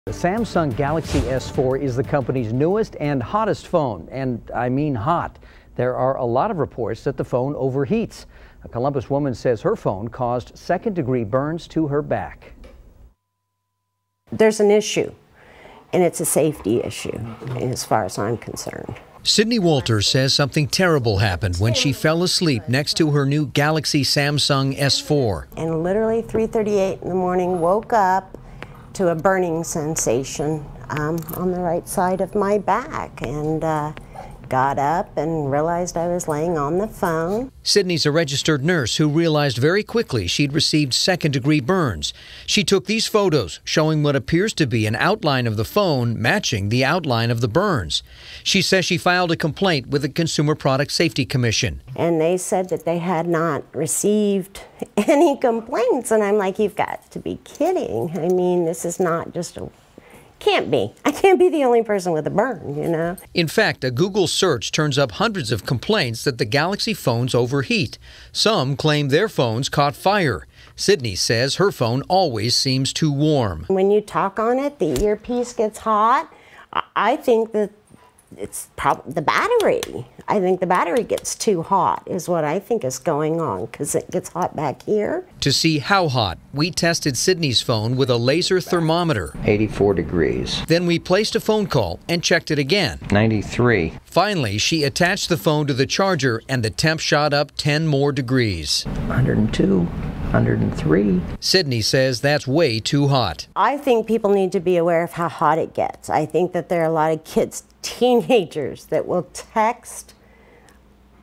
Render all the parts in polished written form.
The Samsung Galaxy S4 is the company's newest and hottest phone, and I mean hot. There are a lot of reports that the phone overheats. A Columbus woman says her phone caused second-degree burns to her back. There's an issue, and it's a safety issue as far as I'm concerned. Sydney Walters says something terrible happened when she fell asleep next to her new Galaxy Samsung S4. And literally 3:38 in the morning, woke up to a burning sensation on the right side of my back, and got up and realized I was laying on the phone. Sydney's a registered nurse who realized very quickly she'd received second-degree burns. She took these photos showing what appears to be an outline of the phone matching the outline of the burns. She says she filed a complaint with the Consumer Product Safety Commission. And they said that they had not received any complaints, and I'm like, you've got to be kidding. I mean, this is not just a... Can't be. I can't be the only person with a burn, you know. In fact, a Google search turns up hundreds of complaints that the Galaxy phones overheat. Some claim their phones caught fire. Sydney says her phone always seems too warm. When you talk on it, the earpiece gets hot. I think that it's probably the battery. I think the battery gets too hot is what I think is going on, because it gets hot back here. To see how hot, we tested Sydney's phone with a laser thermometer. 84 degrees. Then we placed a phone call and checked it again. 93. Finally, she attached the phone to the charger and the temp shot up 10 more degrees. 102. 103. Sydney says that's way too hot. I think people need to be aware of how hot it gets. I think that there are a lot of kids, teenagers, that will text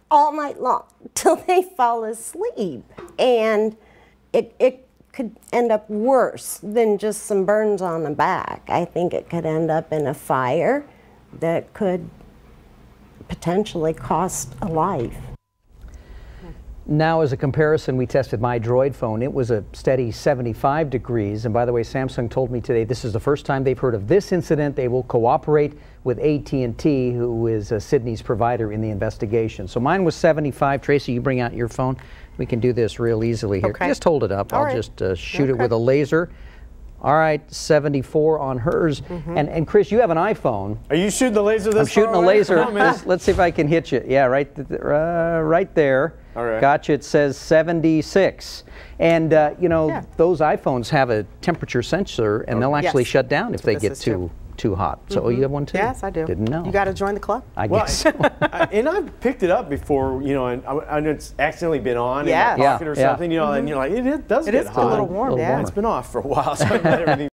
all night long till they fall asleep. And it could end up worse than just some burns on the back. I think it could end up in a fire that could potentially cost a life. Now, as a comparison, we tested my Droid phone. It was a steady 75 degrees. And by the way, Samsung told me today this is the first time they've heard of this incident. They will cooperate with AT&T, who is Sydney's provider in the investigation. So mine was 75. Tracy, you bring out your phone. We can do this real easily here. Okay. Just hold it up. I'll just shoot it with a laser. All right, 74 on hers. And Chris, you have an iPhone. Are you shooting the laser this I'm shooting a far laser. away? Let's see if I can hit you. Yeah, right there. All right. Gotcha. It says 76. And, you know, those iPhones have a temperature sensor, and they'll actually shut down if they get too hot. So you have one too? Yes, I do. Didn't know. You got to join the club. I guess so. And I've picked it up before, you know, and it's accidentally been on in my pocket or something, you know, and you're like, it does get hot. It is a little warm, warmer. It's been off for a while, so I let everything